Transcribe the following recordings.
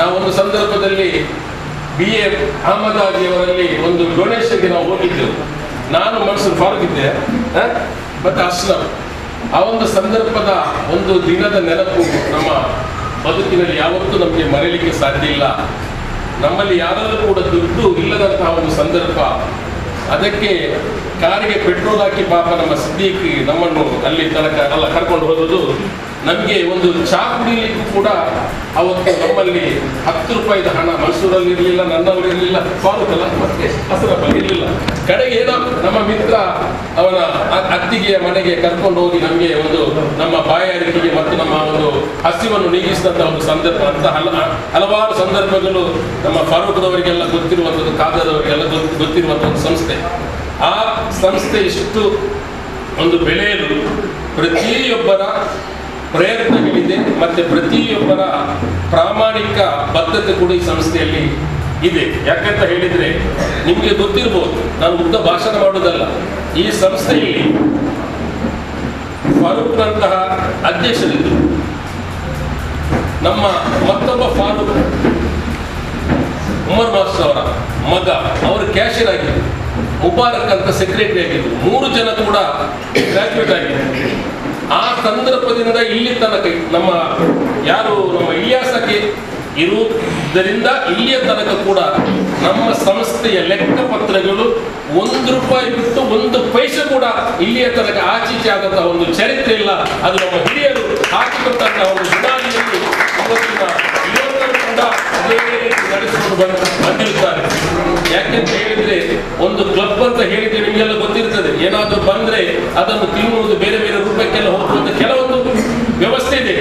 ನಾವೊಂದು ಸಂದರ್ಭದಲ್ಲಿ BA ಅಹಮದಾಜಿಯವರಲ್ಲಿ ಒಂದು ಡೊನೇಷನ್ಗೆ ನಾವು ಹೋಗಿದ್ದೆವು. ನಾನು ಮನ್ಸೂರ್ ಫಾರೂಕ್ ಇದ್ದೆ ಮತ್ತು ಅಸ್ಲಂ. ಆ ಒಂದು ಸಂದರ್ಭದ ಒಂದು ದಿನದ ನೆನಪು ನಮ್ಮ ಬದುಕಿನಲ್ಲಿ ಯಾವತ್ತೂ ನಮಗೆ ಮರೆಯಲಿಕ್ಕೆ ಸಾಧ್ಯ ಇಲ್ಲ. ನಮ್ಮಲ್ಲಿ ಯಾರಾದರೂ ಕೂಡ ದುಡ್ಡು ಇಲ್ಲದಂತಹ ಒಂದು ಸಂದರ್ಭ, ಅದಕ್ಕೆ ಕಾರಿಗೆ ಪೆಟ್ರೋಲ್ ಹಾಕಿ ಪಾಪ ನಮ್ಮ ಸಿದ್ದೀಕ್ ನಮ್ಮನ್ನು ಅಲ್ಲಿ ತನಕ ಎಲ್ಲ ಕರ್ಕೊಂಡು ಹೋಗೋದು. ನಮಗೆ ಒಂದು ಚಾ ಕುಡಿಯಲಿಕ್ಕೂ ಕೂಡ ಅವತ್ತು ನಮ್ಮಲ್ಲಿ 10 ರೂಪಾಯಿದ ಹಣ ಮೈಸೂರಲ್ಲಿ ಇರಲಿಲ್ಲ, ನನ್ನಲ್ಲಿ ಇರಲಿಲ್ಲ, ಫಾರೂಕ್ ಅಲ್ಲ ಮತ್ತೆ ಅಸರಫಲ್ಲಿ ಇರಲಿಲ್ಲ. ಕಡೆಗೆ ಏನೋ ನಮ್ಮ ಮಿತ್ರ ಅವನ ಅತ್ತಿಗೆಯ ಮನೆಗೆ ಕರ್ಕೊಂಡು ಹೋಗಿ ನಮಗೆ ಒಂದು ನಮ್ಮ ಬಾಯಾರಿಕೆಗೆ ಮತ್ತು ನಮ್ಮ ಒಂದು ಹಸಿವನ್ನು ನೀಗಿಸಿದಂಥ ಒಂದು ಸಂದರ್ಭ ಅಂತ ಹಲವಾರು ಸಂದರ್ಭಗಳು ನಮ್ಮ ಫಾರೂಕ್ದವರಿಗೆಲ್ಲ ಗೊತ್ತಿರುವಂಥದ್ದು, ಕಾಗದವರಿಗೆಲ್ಲ ಗೊತ್ತಿರುವಂಥ ಒಂದು ಸಂಸ್ಥೆ. ಆ ಸಂಸ್ಥೆ ಇಷ್ಟು ಒಂದು ಬೆಳೆಯಲು ಪ್ರತಿಯೊಬ್ಬರ ಪ್ರಯತ್ನಗಳಿದೆ ಮತ್ತು ಪ್ರತಿಯೊಬ್ಬರ ಪ್ರಾಮಾಣಿಕ ಬದ್ಧತೆ ಕೂಡ ಈ ಸಂಸ್ಥೆಯಲ್ಲಿ ಇದೆ. ಯಾಕಂತ ಹೇಳಿದರೆ ನಿಮಗೆ ಗೊತ್ತಿರ್ಬೋದು, ನಾನು ಉದ್ದ ಭಾಷಣ ಮಾಡೋದಲ್ಲ, ಈ ಸಂಸ್ಥೆಯಲ್ಲಿ ಫಾರೂಕ್ನಂತಹ ಅಧ್ಯಕ್ಷರಿದ್ದರು. ನಮ್ಮ ಮತ್ತೊಬ್ಬ ಫಾರೂಕ್ ಉಮರ್ ಮಾಸ್ಟರ್ ಅವರ ಮಗ, ಅವರು ಕ್ಯಾಶಿಯರ್ ಆಗಿದ್ದರು. ಮುಬಾರಕ್ ಅಂತ ಸೆಕ್ರೆಟರಿ ಆಗಿದ್ದರು. 3 ಜನ ಕೂಡ ಗ್ರಾಜ್ಯುಯೇಟ್ ಆಗಿದ್ದರು. ಆ ಸಂದರ್ಭದಿಂದ ಇಲ್ಲಿ ತನಕ ನಮ್ಮ ಇಲಿಯಾಸಕ್ಕೆ ಇರುವುದರಿಂದ ಇಲ್ಲಿಯ ತನಕ ಕೂಡ ನಮ್ಮ ಸಂಸ್ಥೆಯ ಲೆಕ್ಕ ಪತ್ರಗಳು 1 ರೂಪಾಯಿ ಬಿಟ್ಟು 1 ಪೈಸೆ ಕೂಡ ಇಲ್ಲಿಯ ತನಕ ಆಚೀಚೆ ಆದಂತಹ ಒಂದು ಚರಿತ್ರೆ ಇಲ್ಲ. ಅದು ನಮ್ಮ ಹಿರಿಯರು ಹಾಕಿಕೊಟ್ಟಂತಹ ಒಂದು ಬುನಾದಿಯಲ್ಲಿ ಇವತ್ತಿನ ಯುವಕರು ಕೂಡ ಅದೇ ರೀತಿ ನಡೆಸಿಕೊಂಡು ಬಂದಿರುತ್ತಾರೆ. ಯಾಕೆಂತ ಹೇಳಿದ್ರೆ ಒಂದು ಕ್ಲಬ್ ಅಂತ ಹೇಳಿದ್ರೆ ನಿಮಗೆಲ್ಲ ಗೊತ್ತಿರ್ತದೆ. ಏನಾದರೂ ಬಂದ್ರೆ ಅದನ್ನು ತಿನ್ನುವುದು, ಬೇರೆ ಬೇರೆ ರೂಪಕ್ಕೆಲ್ಲ ಹೋಗುವಂತ ಕೆಲವೊಂದು ವ್ಯವಸ್ಥೆ ಇದೆ.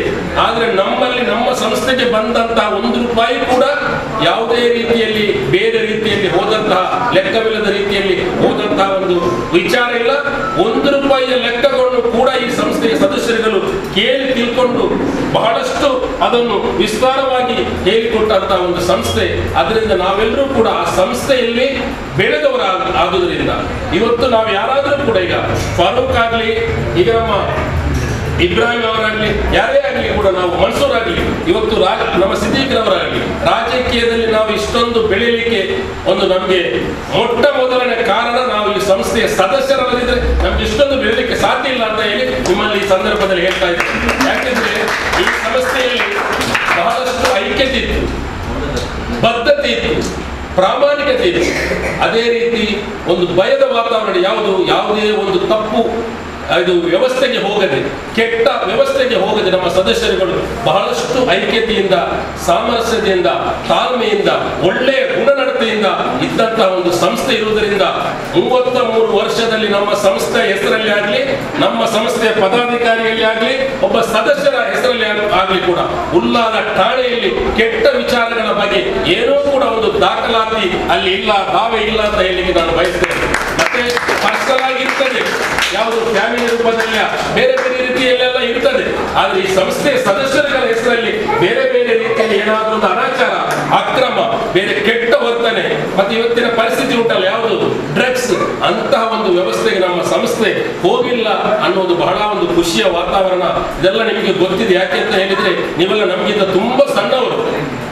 ಆದ್ರೆ ನಮ್ಮಲ್ಲಿ ನಮ್ಮ ಸಂಸ್ಥೆಗೆ ಬಂದಂತಹ 1 ರೂಪಾಯಿ ಕೂಡ ಯಾವುದೇ ರೀತಿಯಲ್ಲಿ ಬೇರೆ ರೀತಿಯಲ್ಲಿ ಹೋದಂತಹ, ಲೆಕ್ಕವಿಲ್ಲದ ರೀತಿಯಲ್ಲಿ ಹೋದಂತಹ ಒಂದು ವಿಚಾರ ಇಲ್ಲ. 1 ರೂಪಾಯಿಯ ಲೆಕ್ಕಗಳನ್ನು ಕೂಡ ಈ ಸಂಸ್ಥೆಯ ಸದಸ್ಯರುಗಳು ಕೇಳಿ ತಿಳ್ಕೊಂಡು ಬಹಳಷ್ಟು ಅದನ್ನು ವಿಸ್ತಾರವಾಗಿ ಹೇಳಿಕೊಟ್ಟಂತಹ ಒಂದು ಸಂಸ್ಥೆ. ಅದರಿಂದ ನಾವೆಲ್ಲರೂ ಕೂಡ ಆ ಸಂಸ್ಥೆಯಲ್ಲಿ ಬೆಳೆದವರಾಗುವುದರಿಂದ ಇವತ್ತು ನಾವು ಯಾರಾದರೂ ಕೂಡ, ಈಗ ಫಾರೂಕ್ ಆಗಲಿ, ಈಗ ನಮ್ಮ ಇಬ್ರಾಹಿಂ ಅವರಾಗಲಿ, ಯಾರೇ ಆಗಲಿ ಕೂಡ, ನಾವು ಮನ್ಸೂರ್ ಆಗಲಿ, ಇವತ್ತು ನಮ್ಮ ಸಿದ್ದೀಕ್ರವರಾಗಲಿ, ರಾಜಕೀಯದಲ್ಲಿ ನಾವು ಇಷ್ಟೊಂದು ಬೆಳೀಲಿಕ್ಕೆ ಒಂದು ನಮಗೆ ಮೊಟ್ಟ ಮೊದಲನೇ ಕಾರಣ ನಾವು ಈ ಸಂಸ್ಥೆಯ ಸದಸ್ಯರಲ್ಲಿದ್ದರೆ ನಮ್ಗೆ ಇಷ್ಟೊಂದು ಬೆಳೀಲಿಕ್ಕೆ ಸಾಧ್ಯ ಇಲ್ಲ ಅಂತ ಹೇಳಿ ನಿಮ್ಮಲ್ಲಿ ಈ ಸಂದರ್ಭದಲ್ಲಿ ಹೇಳ್ತಾ ಇದ್ದೀನಿ. ಯಾಕೆಂದ್ರೆ ಈ ಸಂಸ್ಥೆಯಲ್ಲಿ ಬಹಳಷ್ಟು ಐಕ್ಯತೆ ಇತ್ತು, ಬದ್ಧತೆ ಇತ್ತು, ಪ್ರಾಮಾಣಿಕತೆ ಇದೆ. ಅದೇ ರೀತಿ ಒಂದು ಭಯದ ವಾತಾವರಣ, ಯಾವುದೇ ಒಂದು ತಪ್ಪು ಇದು ವ್ಯವಸ್ಥೆಗೆ ಹೋಗದೆ, ಕೆಟ್ಟ ವ್ಯವಸ್ಥೆಗೆ ಹೋಗದೆ ನಮ್ಮ ಸದಸ್ಯರುಗಳು ಬಹಳಷ್ಟು ಐಕ್ಯತೆಯಿಂದ, ಸಾಮರಸ್ಯತೆಯಿಂದ, ತಾಳ್ಮೆಯಿಂದ, ಒಳ್ಳೆಯ ಗುಣನಡತೆಯಿಂದ ಇದ್ದಂತಹ ಒಂದು ಸಂಸ್ಥೆ ಇರುವುದರಿಂದ 33 ವರ್ಷದಲ್ಲಿ ನಮ್ಮ ಸಂಸ್ಥೆಯ ಹೆಸರಲ್ಲಿ ಆಗಲಿ, ನಮ್ಮ ಸಂಸ್ಥೆಯ ಪದಾಧಿಕಾರಿಯಲ್ಲಿ ಆಗಲಿ, ಒಬ್ಬ ಸದಸ್ಯರ ಹೆಸರಲ್ಲಿ ಆಗಲಿ ಕೂಡ ಉಲ್ಲಾಲ ಠಾಣೆಯಲ್ಲಿ ಕೆಟ್ಟ ವಿಚಾರಗಳ ಬಗ್ಗೆ ಏನೋ ಕೂಡ ಒಂದು ದಾಖಲಾತಿ ಅಲ್ಲಿ ಇಲ್ಲ, ದಾವೆ ಇಲ್ಲ ಅಂತ ಹೇಳಿಕ್ಕೆ ನಾನು ಬಯಸ್ತೇನೆ. ಮತ್ತೆ ಪರ್ಸನಲ್ ಆಗಿ ಇರ್ತದೆ, ಯಾವುದು ಫ್ಯಾಮಿಲಿ ರೂಪದಲ್ಲಿ ಬೇರೆ ಬೇರೆ ರೀತಿಯಲ್ಲೆಲ್ಲ ಇರ್ತದೆ. ಆದ್ರೆ ಈ ಸಂಸ್ಥೆಯ ಸದಸ್ಯರುಗಳ ಹೆಸರಲ್ಲಿ ಬೇರೆ ಬೇರೆ ರೀತಿಯಲ್ಲಿ ಏನಾದರೂ ಒಂದು ಅನಾಚಾರ, ಅಕ್ರಮ, ಬೇರೆ ಕೆಟ್ಟ ವರ್ತನೆ, ಮತ್ತೆ ಇವತ್ತಿನ ಪರಿಸ್ಥಿತಿ ಉಂಟಲ್ಲ, ಯಾವುದು ಡ್ರಗ್ಸ್, ಅಂತಹ ಒಂದು ವ್ಯವಸ್ಥೆಗೆ ನಮ್ಮ ಸಂಸ್ಥೆ ಹೋಗಿಲ್ಲ ಅನ್ನೋದು ಬಹಳ ಒಂದು ಖುಷಿಯ ವಾತಾವರಣ. ಇದೆಲ್ಲ ನಿಮಗೆ ಗೊತ್ತಿದೆ. ಯಾಕೆ ಅಂತ ಹೇಳಿದ್ರೆ ನೀವೆಲ್ಲ ನಮಗಿಂತ ತುಂಬಾ ಸಣ್ಣವರು.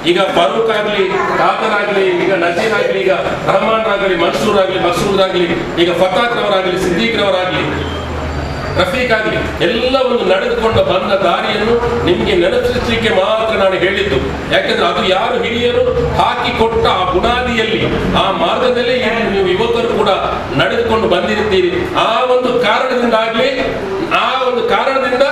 ಈಗ ಫಾರೂಕ್ ಆಗಲಿ, ಕಾದರ್ ಆಗಲಿ, ಈಗ ನಜೀರ್ ಆಗಲಿ, ಈಗ ರಹಮಾನ್ ಆಗಲಿ, ಮನ್ಸೂರ್ ಆಗಲಿ, ಮಸೂದ್ ಆಗಲಿ, ಈಗ ಫತಾಕ್ರವರಾಗಲಿ, ಸಿದ್ದೀಕ್ರವರಾಗಲಿ, ರಫೀಕ್ ಆಗಲಿ, ಎಲ್ಲ ಒಂದು ನಡೆದುಕೊಂಡು ಬಂದ ದಾರಿಯನ್ನು ನಿಮಗೆ ನೆನಪಿಸಲಿಕ್ಕೆ ಮಾತ್ರ ನಾನು ಹೇಳಿದ್ದು. ಯಾಕೆಂದ್ರೆ ಅದು ಯಾರು ಹಿರಿಯರು ಹಾಕಿಕೊಟ್ಟ ಆ ಬುನಾದಿಯಲ್ಲಿ, ಆ ಮಾರ್ಗದಲ್ಲೇ ನೀವು ಯುವಕರು ಕೂಡ ನಡೆದುಕೊಂಡು ಬಂದಿರ್ತೀರಿ. ಆ ಒಂದು ಕಾರಣದಿಂದ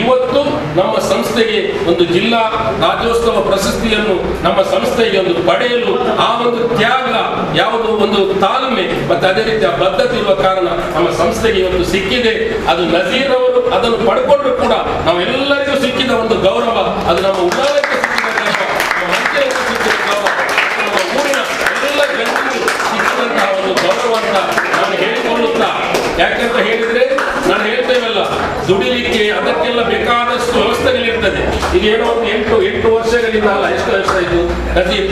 ಇವತ್ತು ನಮ್ಮ ಸಂಸ್ಥೆಗೆ ಒಂದು ಜಿಲ್ಲಾ ರಾಜ್ಯೋತ್ಸವ ಪ್ರಶಸ್ತಿಯನ್ನು ನಮ್ಮ ಸಂಸ್ಥೆಗೆ ಒಂದು ಪಡೆಯಲು ಆ ಒಂದು ತ್ಯಾಗ, ಯಾವುದು ಒಂದು ತಾಳ್ಮೆ ಮತ್ತೆ ಅದೇ ರೀತಿಯ ಬದ್ಧತೆ ಇರುವ ಕಾರಣ ನಮ್ಮ ಸಂಸ್ಥೆಗೆ ಇವತ್ತು ಸಿಕ್ಕಿದೆ. ಅದು ನಜೀರ್ ಅವರು ಅದನ್ನು ಪಡ್ಕೊಂಡ್ರು ಕೂಡ ನಾವೆಲ್ಲರಿಗೂ ಸಿಕ್ಕಿದ ಒಂದು ಗೌರವ, ಅದು ನಮ್ಮ ಉಳ್ಳಾಲಕ್ಕೆ ಸಿಕ್ಕಿದ ಗೌರವ, ನಮ್ಮ ಮಂತ್ರಿಗಳಿಗೆ ಸಿಕ್ಕಿದ ಗೌರವ, ನಮ್ಮ ಊರಿನ ಎಲ್ಲ ಜನರಿಗೆ ಸಿಕ್ಕಿದಂತಹ ಒಂದು ಗೌರವ ಅಂತ ನಾನು ಹೇಳಿಕೊಳ್ಳುತ್ತಾ. ಯಾಕಂತ ಹೇಳಿದ್ರೆ ನಾನು ಹೇಳ್ತೇವಲ್ಲ, ದುಡಿಲಿಕ್ಕೆ ಅದಕ್ಕೆಲ್ಲ ಬೇಕಾದಷ್ಟು ವ್ಯವಸ್ಥೆಗಳಿರ್ತದೆ. ಈಗ ಏನೋ ಒಂದು 8 ವರ್ಷಗಳಿಂದ ಅಲ್ಲ, ಎಷ್ಟು ವರ್ಷ ಆಯ್ತು ನಜೀರ್?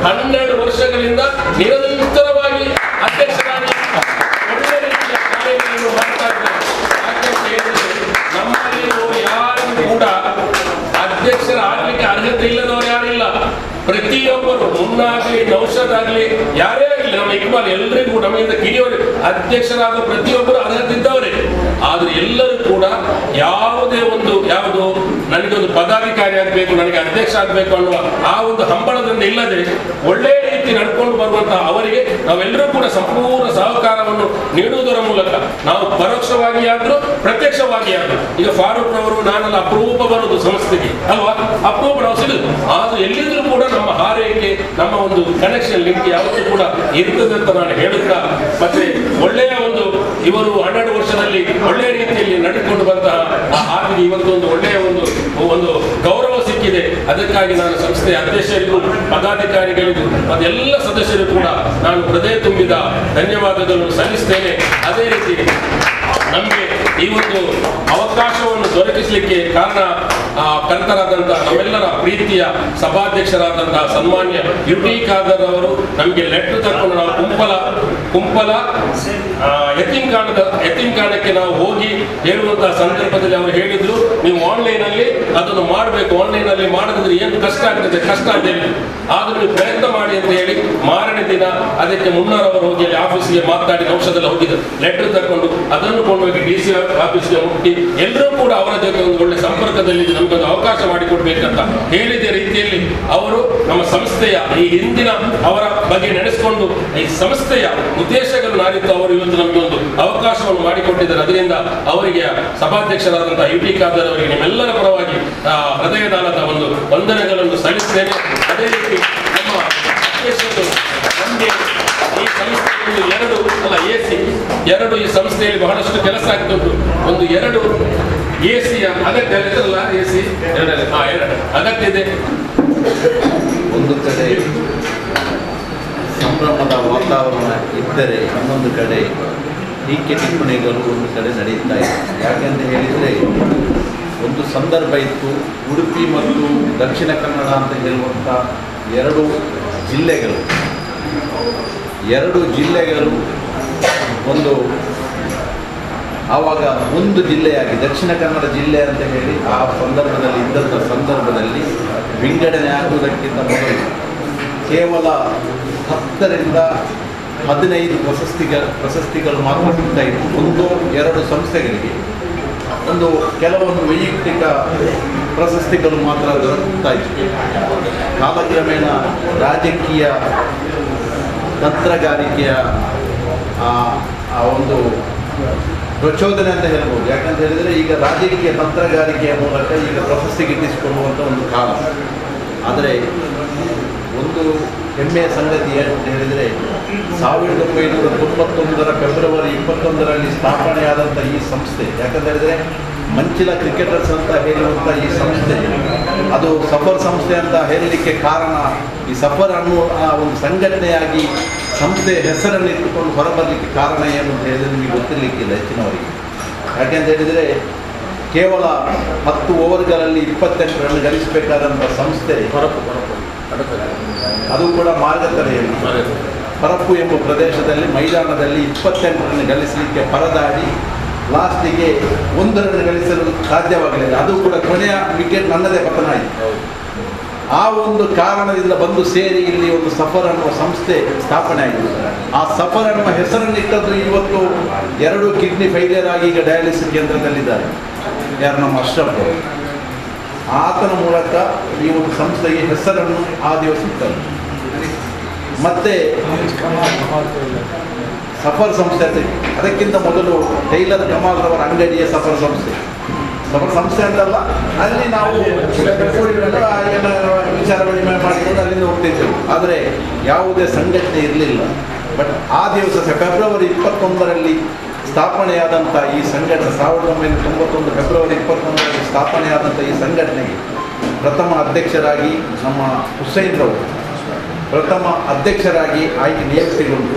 12 ವರ್ಷಗಳಿಂದ ನಿರಂತರವಾಗಿ ಅಧ್ಯಕ್ಷರಾಗಿ ಒಳ್ಳೆ ರೀತಿಯ ಕಾರ್ಯಗಳನ್ನು ಮಾಡ್ತಾ ಇದ್ದಾರೆ. ಯಾಕಂತ ಹೇಳಿದ್ರೆ ನಮ್ಮಲ್ಲಿ ಯಾರು ಮುನ್ನಾಗಲಿ ನೌಷದ್ ಆಗಲಿ ಯಾರೇ ಆಗಲಿ ನಮ್ಮ ಇಕ್ಬಾಲ್ ಎಲ್ಲರಿಗೂ ನಮ್ಮಿಂದ ಕಿರಿಯವರು ಅಧ್ಯಕ್ಷರಾದ ಪ್ರತಿಯೊಬ್ಬರು ಅರ್ಹತಿದ್ದವರೇ. ಆದ್ರೆ ಎಲ್ಲರೂ ಕೂಡ ಯಾವುದೇ ಒಂದು ಯಾವುದು ನನಗೆ ಒಂದು ಪದಾಧಿಕಾರಿ ಆಗಬೇಕು, ನನಗೆ ಅಧ್ಯಕ್ಷ ಆಗಬೇಕು ಅನ್ನುವ ಆ ಒಂದು ಹಂಬಲದಿಂದ ಇಲ್ಲದೆ ಒಳ್ಳೆಯ ರೀತಿ ನಡ್ಕೊಂಡು ಬರುವಂತಹ ಅವರಿಗೆ ನಾವೆಲ್ಲರೂ ಕೂಡ ಸಂಪೂರ್ಣ ಸಹಕಾರವನ್ನು ನೀಡುವುದರ ಮೂಲಕ ನಾವು ಪರೋಕ್ಷವಾಗಿ ಆದ್ರೂ ಪ್ರತ್ಯಕ್ಷವಾಗಿ ಆದ್ರೂ, ಈಗ ಫಾರೂಕ್ ಅವರು ನಾನೆಲ್ಲ ಅಪರೂಪ ಬರೋದು ಸಂಸ್ಥೆಗೆ ಅಲ್ವಾ, ಅಪರೂಪ ನಾವು ಸಿಗುದು. ಆದ್ರೂ ಎಲ್ಲಿದ್ರೂ ಕೂಡ ನಮ್ಮ ಹಾರೈಕೆ, ನಮ್ಮ ಒಂದು ಕನೆಕ್ಷನ್ ಲಿಂಕ್ ಯಾವತ್ತೂ ಕೂಡ ಇರ್ತದೆ ಅಂತ ನಾನು ಹೇಳುತ್ತಾ, ಮತ್ತೆ ಒಳ್ಳೆಯ ಒಂದು ಇವರು 12 ವರ್ಷದಲ್ಲಿ ಒಳ್ಳೆಯ ರೀತಿಯಲ್ಲಿ ನಡೆದುಕೊಂಡು ಬಂತಹ ಆ ಹಾದಿಗೆ ಇವತ್ತು ಒಂದು ಒಳ್ಳೆಯ ಒಂದು ಗೌರವ ಸಿಕ್ಕಿದೆ. ಅದಕ್ಕಾಗಿ ನಾನು ಸಂಸ್ಥೆಯ ಅಧ್ಯಕ್ಷರಿಗೂ ಪದಾಧಿಕಾರಿಗಳಿಗೂ ಅದೆಲ್ಲ ಸದಸ್ಯರು ಕೂಡ ನಾನು ಹೃದಯ ತುಂಬಿದ ಧನ್ಯವಾದಗಳನ್ನು ಸಲ್ಲಿಸ್ತೇನೆ. ಅದೇ ರೀತಿ ನಮಗೆ ಈ ಒಂದು ಅವಕಾಶವನ್ನು ದೊರಕಿಸಲಿಕ್ಕೆ ಕಾರಣ ಕರ್ತರಾದಂತಹ ನಮ್ಮೆಲ್ಲರ ಪ್ರೀತಿಯ ಸಭಾಧ್ಯಕ್ಷರಾದಂತಹ ಸನ್ಮಾನ್ಯ ಯುಟಿ ಖಾದರ್ ಅವರು ನಮಗೆ ಲೆಟರ್ ತಕೊಂಡು ನಾವು ಕುಂಪಲ ಯತೀಮ್ಖಾನಕ್ಕೆ ನಾವು ಹೋಗಿ ಹೇಳುವಂತಹ ಸಂದರ್ಭದಲ್ಲಿ ಅವರು ಹೇಳಿದ್ರು, ನೀವು ಆನ್ಲೈನ್ ಅಲ್ಲಿ ಅದನ್ನು ಮಾಡಬೇಕು, ಆನ್ಲೈನ್ ಅಲ್ಲಿ ಮಾಡಿದ್ರೆ ಏನು ಕಷ್ಟ ಆಗ್ತದೆ, ಕಷ್ಟ ಅಂತ ಹೇಳಿ, ಆದ್ರೂ ನೀವು ಪ್ರಯತ್ನ ಮಾಡಿ ಅಂತ ಹೇಳಿ ಮಾರನೇ ದಿನ ಅದಕ್ಕೆ ಮುನ್ನರವರು ಹೋಗಿ ಅಲ್ಲಿ ಆಫೀಸ್ಗೆ ಮಾತಾಡಿ ಔಷಧದಲ್ಲಿ ಹೋಗಿದ್ರು, ಲೆಟರ್ ತಕೊಂಡು ಅದನ್ನು ಕೊಂಡೋಗಿ DC ಆಫೀಸ್ಗೆ ಮುಟ್ಟಿ ಎಲ್ಲರೂ ಕೂಡ ಅವರ ಜೊತೆ ಒಂದು ಒಳ್ಳೆ ಸಂಪರ್ಕದಲ್ಲಿ ನಮಗೊಂದು ಅವಕಾಶ ಮಾಡಿಕೊಡ್ಬೇಕಂತ ಹೇಳಿದ ರೀತಿಯಲ್ಲಿ ಅವರು ನಮ್ಮ ಸಂಸ್ಥೆಯ ಈ ಹಿಂದಿನ ಅವರ ಬಗ್ಗೆ ನೆನೆಸಿಕೊಂಡು ಈ ಸಂಸ್ಥೆಯ ಉದ್ದೇಶಗಳು ನಾರಿತ್ತು ಅವರು ಇವತ್ತು ನಮಗೆ ಒಂದು ಅವಕಾಶವನ್ನು ಮಾಡಿಕೊಟ್ಟಿದ್ದಾರೆ. ಅದರಿಂದ ಅವರಿಗೆ ಸಭಾಧ್ಯಕ್ಷರಾದಂತಹ ಯುಟಿ ಖಾದರ್ ಅವರಿಗೆ ನಿಮ್ಮೆಲ್ಲರ ಪರವಾಗಿ ಹೃದಯದಾನದ ಒಂದು ವಂದನೆಗಳನ್ನು ಸಲ್ಲಿಸ್ತೇನೆ. ಅದೇ ರೀತಿ ನಮ್ಮ ನಮಗೆ ಈ ಸಂಸ್ಥೆಯಲ್ಲಿ ಎರಡು ಈ ಸಂಸ್ಥೆಯಲ್ಲಿ ಬಹಳಷ್ಟು ಕೆಲಸ ಆಗ್ತುಂಟು. ಒಂದು 2 AC ಅಗತ್ಯ ಅಲ್ಲ, AC ಅಗತ್ಯ ಇದೆ. ಒಂದು ಕಡೆ ಸಂಭ್ರಮದ ವಾತಾವರಣ ಇದ್ದರೆ ಇನ್ನೊಂದು ಕಡೆ ಟೀಕೆ ಟಿಪ್ಪಣಿಗಳು ಒಂದು ಕಡೆ ನಡೆಯುತ್ತಾ ಇದೆ. ಯಾಕೆಂತ ಹೇಳಿದರೆ ಒಂದು ಸಂದರ್ಭ ಇತ್ತು, ಉಡುಪಿ ಮತ್ತು ದಕ್ಷಿಣ ಕನ್ನಡ ಅಂತ ಹೇಳುವಂಥ 2 ಜಿಲ್ಲೆಗಳು ಒಂದು ಆವಾಗ ಒಂದು ಜಿಲ್ಲೆಯಾಗಿ ದಕ್ಷಿಣ ಕನ್ನಡ ಜಿಲ್ಲೆ ಅಂತ ಹೇಳಿ ಆ ಸಂದರ್ಭದಲ್ಲಿ ವಿಂಗಡಣೆ ಆಗುವುದಕ್ಕಿಂತ ಮೊದಲು ಕೇವಲ 10 ರಿಂದ 15 ಪ್ರಶಸ್ತಿಗಳು ಮಾತ್ರ ಸಿಗ್ತಾ ಇತ್ತು. 1-2 ಸಂಸ್ಥೆಗಳಿಗೆ ಕೆಲವೊಂದು ವೈಯಕ್ತಿಕ ಪ್ರಶಸ್ತಿಗಳು ಮಾತ್ರ ದೊರಕುತ್ತಾ ಇತ್ತು. ಕಾಲಕ್ರಮೇಣ ರಾಜಕೀಯ ತಂತ್ರಗಾರಿಕೆಯ ಒಂದು ಪ್ರಚೋದನೆ ಅಂತ ಹೇಳ್ಬೋದು. ಯಾಕಂತ ಹೇಳಿದರೆ ಈಗ ರಾಜಕೀಯ ತಂತ್ರಗಾರಿಕೆಯ ಮೂಲಕ ಈಗ ಪ್ರಶಸ್ತಿ ಗಿಟ್ಟಿಸಿಕೊಳ್ಳುವಂಥ ಒಂದು ಕಾಲ. ಆದರೆ ಒಂದು ಹೆಮ್ಮೆಯ ಸಂಗತಿ ಅಂತ ಹೇಳಿದರೆ 1991 ಫೆಬ್ರವರಿ 21ರಲ್ಲಿ ಸ್ಥಾಪನೆಯಾದಂಥ ಈ ಸಂಸ್ಥೆ, ಯಾಕಂತ ಹೇಳಿದರೆ ಮಂಚಿಲ ಕ್ರಿಕೆಟರ್ಸ್ ಅಂತ ಹೇಳುವಂಥ ಈ ಸಂಸ್ಥೆ, ಅದು ಸಫರ್ ಸಂಸ್ಥೆ ಅಂತ ಹೇಳಲಿಕ್ಕೆ ಕಾರಣ ಈ ಸಫರ್ ಅನ್ನುವ ಒಂದು ಸಂಘಟನೆಯಾಗಿ ಸಂಸ್ಥೆಯ ಹೆಸರನ್ನು ಇಟ್ಟುಕೊಂಡು ಹೊರಬರಲಿಕ್ಕೆ ಕಾರಣ ಏನು ಅಂತ ಹೇಳಿದರೆ ನಿಮಗೆ ಗೊತ್ತಿರಲಿಕ್ಕಿಲ್ಲ ಹೆಚ್ಚಿನವರಿಗೆ. ಯಾಕೆಂತ ಹೇಳಿದರೆ ಕೇವಲ 10 ಓವರ್ಗಳಲ್ಲಿ 28 ರನ್ ಗಳಿಸಬೇಕಾದಂಥ ಸಂಸ್ಥೆ ಅದು ಕೂಡ ಮಾರ್ಗತಲೆಯಲ್ಲಿ ಪರಪ್ಪು ಎಂಬ ಪ್ರದೇಶದಲ್ಲಿ ಮೈದಾನದಲ್ಲಿ 28 ರನ್ ಗಳಿಸಲಿಕ್ಕೆ ಪರದಾಡಿ ಲಾಸ್ಟಿಗೆ 1 ರನ್ ಗಳಿಸಲು ಸಾಧ್ಯವಾಗಲಿಲ್ಲ. ಅದು ಕೂಡ ಕೊನೆಯ ವಿಕೆಟ್ ನನ್ನದೇ ಪತನ ಆಯಿತು. ಆ ಒಂದು ಕಾರಣದಿಂದ ಬಂದು ಸೇರಿ ಇಲ್ಲಿ ಒಂದು ಸಫರ್ ಅನ್ನುವ ಸಂಸ್ಥೆ ಸ್ಥಾಪನೆ ಆಯಿತು. ಆ ಸಫರ್ ಅನ್ನುವ ಹೆಸರನ್ನಿಟ್ಟದ್ದು ಇವತ್ತು 2 ಕಿಡ್ನಿ ಫೈಲಿಯರ್ ಆಗಿ ಈಗ ಡಯಾಲಿಸಿಸ್ ಕೇಂದ್ರದಲ್ಲಿದ್ದಾರೆ. ಯಾರು ನಮ್ಮ ಅಶ್ರಫ್, ಆತನ ಮೂಲಕ ಈ ಒಂದು ಸಂಸ್ಥೆಗೆ ಹೆಸರನ್ನು ಆ ದಿವಸ ಇಟ್ಟರು. ಮತ್ತೆ ಸಫರ್ ಸಂಸ್ಥೆ ಅದಕ್ಕಿಂತ ಮೊದಲು ಟೈಲರ್ ಕಮಾಲ್ ರವರ ಅಂಗಡಿಯ ಸಫರ್ ಸಂಸ್ಥೆ ಅಂತಲ್ಲ, ಅಲ್ಲಿ ನಾವು ವಿಚಾರ ವಿನಿಮಯ ಮಾಡಿಕೊಂಡು ಅಲ್ಲಿಂದ ಹೋಗ್ತಿದ್ದೆವು. ಆದರೆ ಯಾವುದೇ ಸಂಘಟನೆ ಇರಲಿಲ್ಲ. ಬಟ್ ಆ ದಿವಸ ಫೆಬ್ರವರಿ 21ರಲ್ಲಿ ಸ್ಥಾಪನೆಯಾದಂಥ ಈ ಸಂಘಟನೆ 1991 ಫೆಬ್ರವರಿ 21ರಲ್ಲಿ ಸ್ಥಾಪನೆಯಾದಂಥ ಈ ಸಂಘಟನೆಗೆ ಪ್ರಥಮ ಅಧ್ಯಕ್ಷರಾಗಿ ನಮ್ಮ ಹುಸೈನ್ ರವರು ಪ್ರಥಮ ಅಧ್ಯಕ್ಷರಾಗಿ ಆಯ್ಕೆ ನಿಯುಕ್ತಿಗೊಂಡು,